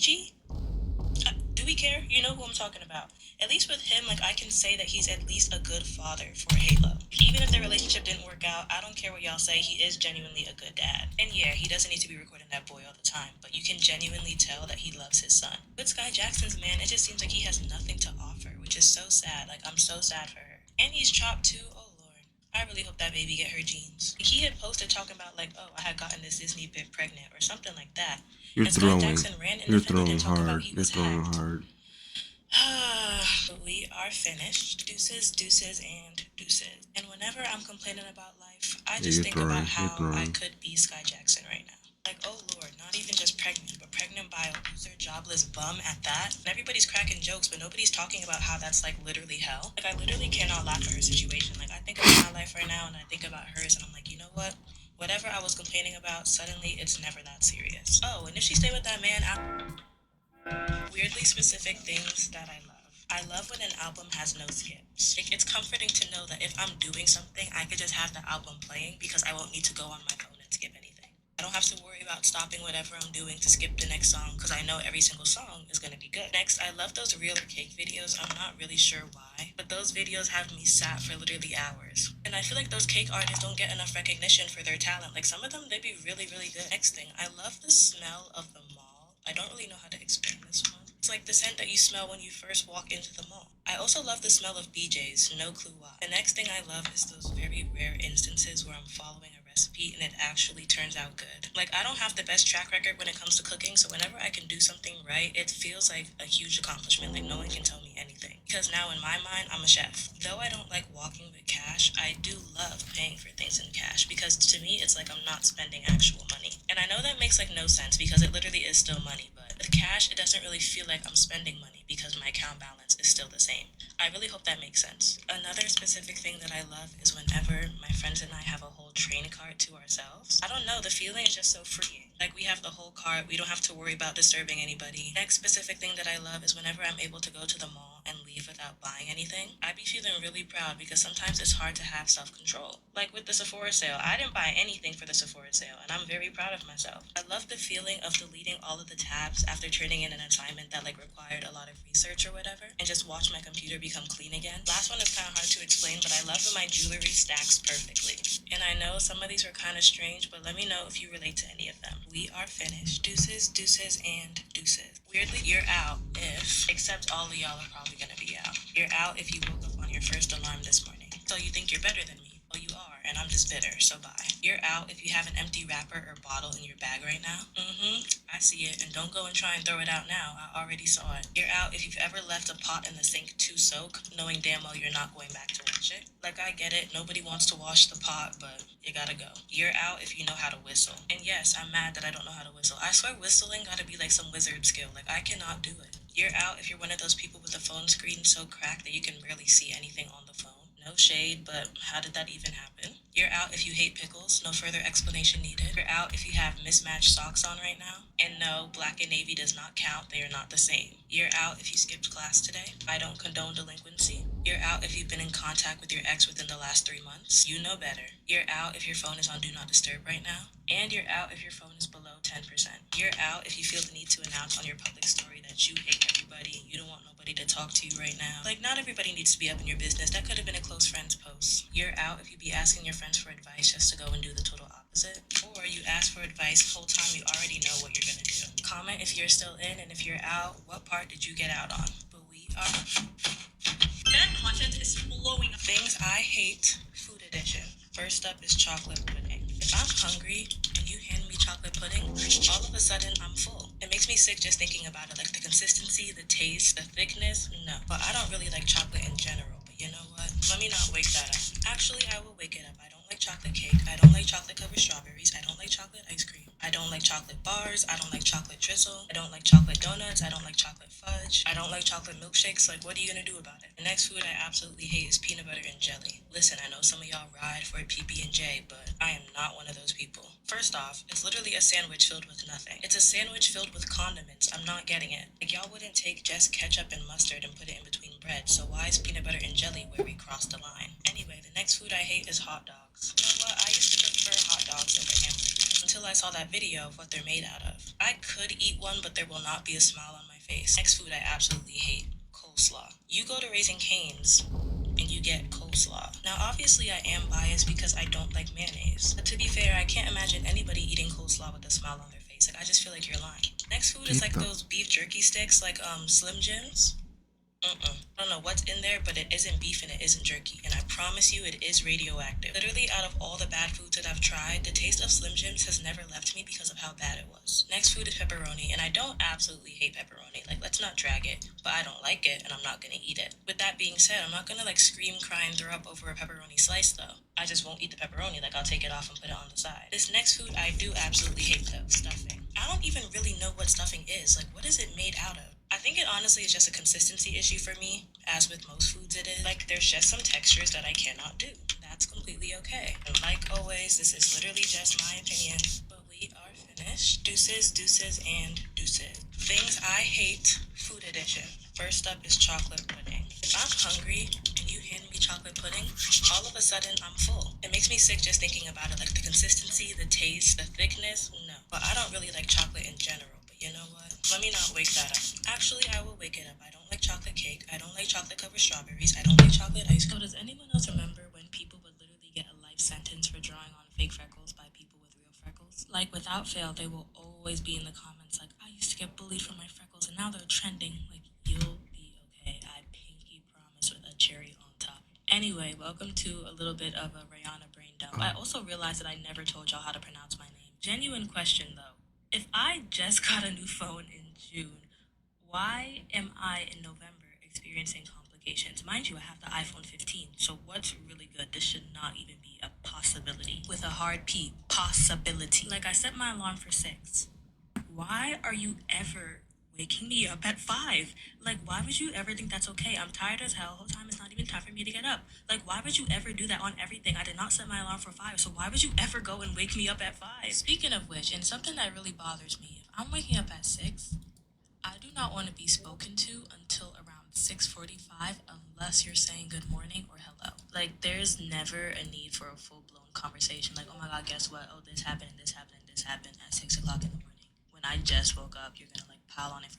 Gigi? Do we care? You know who I'm talking about. At least with him, like, I can say that he's at least a good father for Halo. Even if their relationship didn't work out, I don't care what y'all say, he is genuinely a good dad. And yeah, he doesn't need to be recording that boy all the time, but you can genuinely tell that he loves his son. With Sky Jackson's man, it just seems like he has nothing to offer, which is so sad. Like, I'm so sad for her. And he's chopped too. Oh lord. I really hope that baby get her genes. Like, he had posted talking about like, oh, I had gotten this Disney bit pregnant or something like that. You're And Sky throwing. Jackson ran You're independent and throwing talked about hard. he You're was throwing hacked. hard. We are finished. Deuces, deuces, and deuces. And whenever I'm complaining about life, I Yeah, just you're think about throwing. You're how I throwing. could be Sky Jackson right now. Like, oh lord, not even just pregnant, but pregnant by a loser, jobless bum at that. And everybody's cracking jokes, but nobody's talking about how that's like literally hell. Like, I literally cannot laugh at her situation. Like, I think about my life right now and I think about hers, and I'm like, you know what? Whatever I was complaining about, suddenly it's never that serious. Oh, and if she stayed with that man, weirdly specific things that I love. I love when an album has no skips. It's comforting to know that if I'm doing something, I could just have the album playing because I won't need to go on my phone and skip anything. I don't have to worry about stopping whatever I'm doing to skip the next song because I know every single song is going to be good. Next, I love those real cake videos. I'm not really sure why, but those videos have me sat for literally hours. And I feel like those cake artists don't get enough recognition for their talent. Like, some of them, they'd be really, really good. Next thing, I love the smell of the mall. I don't really know how to explain this one. It's like the scent that you smell when you first walk into the mall. I also love the smell of BJ's, no clue why. The next thing I love is those very rare instances where I'm following a recipe and it actually turns out good. Like, I don't have the best track record when it comes to cooking, so whenever I can do something right, it feels like a huge accomplishment. Like, no one can tell me anything. Because now in my mind, I'm a chef. Though I don't like walking with cash, I do love paying for things in cash because to me, it's like I'm not spending actual money. And I know that makes like no sense because it literally is still money, but with cash, it doesn't really feel like I'm spending money because my account balance is still the same. I really hope that makes sense. Another specific thing that I love is whenever my friends and I have a whole train cart to ourselves. I don't know, the feeling is just so freeing. Like, we have the whole cart, we don't have to worry about disturbing anybody. Next specific thing that I love is whenever I'm able to go to the mall and leave without buying anything. I be feeling really proud because sometimes it's hard to have self control. Like with the Sephora sale, I didn't buy anything for the Sephora sale, and I'm very proud of myself. I love the feeling of deleting all of the tabs after turning in an assignment that like required a lot of research or whatever, and just watch my computer become clean again. Last one is kind of hard to explain, but I love when my jewelry stacks perfectly. And I know some of these are kind of strange, but let me know if you relate to any of them. We are finished. Deuces, deuces, and deuces. Weirdly, you're out if, except all of y'all are probably gonna be out. You're out if you woke up on your first alarm this morning. So you think you're better than me. Well, you are, and I'm just bitter, so bye. You're out if you have an empty wrapper or bottle in your bag right now. I see it, and don't go and try and throw it out now. I already saw it. You're out if you've ever left a pot in the sink to soak, knowing damn well you're not going back to wash it. Like, I get it, nobody wants to wash the pot, but you gotta go. You're out if you know how to whistle. And yes, I'm mad that I don't know how to whistle. I swear whistling gotta be like some wizard skill. Like, I cannot do it. You're out if you're one of those people with the phone screen so cracked that you can barely see anything on the phone. No shade, but how did that even happen? You're out if you hate pickles, no further explanation needed. You're out if you have mismatched socks on right now. And no, black and navy does not count, they are not the same. You're out if you skipped class today. I don't condone delinquency. You're out if you've been in contact with your ex within the last 3 months. You know better. You're out if your phone is on Do Not Disturb right now. And you're out if your phone is below 10%. You're out if you feel the need to announce on your public story that you hate everybody and you don't want nobody to talk to you right now. Like, not everybody needs to be up in your business. That could have been a close friend's post. You're out if you be asking your friends for advice just to go and do the total opposite. Or you ask for advice the whole time you already know what you're gonna do. Comment if you're still in, and if you're out, what part did you get out on? But we are. That content is flowing. Things I hate, food edition. First up is chocolate pudding. If I'm hungry and you hand me chocolate pudding, all of a sudden I'm full. It makes me sick just thinking about it. Like the consistency, the taste, the thickness. No. But I don't really like chocolate in general. But you know what? Let me not wake that up. Actually, I will wake it up. I don't like chocolate cake. I don't like chocolate covered strawberries. I don't like chocolate ice cream. I don't like chocolate bars. I don't like chocolate drizzle. I don't like chocolate donuts. I don't like chocolate fudge. I don't like chocolate milkshakes. Like, what are you gonna do about it? The next food I absolutely hate is peanut butter and jelly. Listen, I know some of y'all ride for a PB&J, but I am not one of those people. First off, it's literally a sandwich filled with nothing. It's a sandwich filled with condiments. I'm not getting it. Like, y'all wouldn't take just ketchup and mustard and put it in between bread, so why is peanut butter and jelly where we cross the line? Anyway, the next food I hate is hot dogs. You know what? I used to prefer hot dogs over hamburgers. until I saw that video of what they're made out of. I could eat one, but there will not be a smile on my face. Next food I absolutely hate: coleslaw. You go to Raising Cane's and you get coleslaw. Now, obviously, I am biased because I don't like mayonnaise. But to be fair, I can't imagine anybody eating coleslaw with a smile on their face. Like, I just feel like you're lying. Next food is like those beef jerky sticks, like Slim Jims. I don't know what's in there, but it isn't beef and it isn't jerky. And I promise you, it is radioactive. Literally, out of all the bad foods that I've tried, the taste of Slim Jims has never left me because of how bad it was. Next food is pepperoni, and I don't absolutely hate pepperoni. Like, let's not drag it, but I don't like it, and I'm not gonna eat it. With that being said, I'm not gonna like scream, cry, and throw up over a pepperoni slice, though. I just won't eat the pepperoni. Like, I'll take it off and put it on the side. This next food I do absolutely hate, though: stuffing. I don't even really know what stuffing is. Like, what is it made out of? I think it honestly is just a consistency issue for me, as with most foods it is. Like, there's just some textures that I cannot do. That's completely okay. And like always, this is literally just my opinion. But we are finished. Deuces, deuces, and deuces. Things I hate, food edition. First up is chocolate pudding. If I'm hungry and you hand me chocolate pudding, all of a sudden I'm full. It makes me sick just thinking about it. Like, the consistency, the taste, the thickness, no. But I don't really like chocolate in general. You know what? Let me not wake that up. Actually, I will wake it up. I don't like chocolate cake. I don't like chocolate covered strawberries. I don't like chocolate ice cream. So does anyone else remember when people would literally get a life sentence for drawing on fake freckles by people with real freckles? Like, without fail, they will always be in the comments like, I used to get bullied for my freckles and now they're trending. Like, you'll be okay. I pinky promise, with a cherry on top. Anyway, welcome to a little bit of a Rihanna brain dump. I also realized that I never told y'all how to pronounce my name. Genuine question though. If I just got a new phone in June, why am I in November experiencing complications? Mind you, I have the iPhone 15, so what's really good? This should not even be a possibility. With a hard P, possibility. Like, I set my alarm for 6. Why are you ever waking me up at 5? Like, why would you ever think that's okay? I'm tired as hell. Whole time it's not even time for me to get up. Like, why would you ever do that on everything? I did not set my alarm for 5, so why would you ever go and wake me up at 5? Speaking of which, and something that really bothers me, if I'm waking up at 6, I do not want to be spoken to until around 6:45 unless you're saying good morning or hello. Like, there's never a need for a full-blown conversation. Like, oh my god, guess what? Oh, this happened and this happened and this happened at 6 o'clock in the morning. When I just woke up, you're gonna like pile on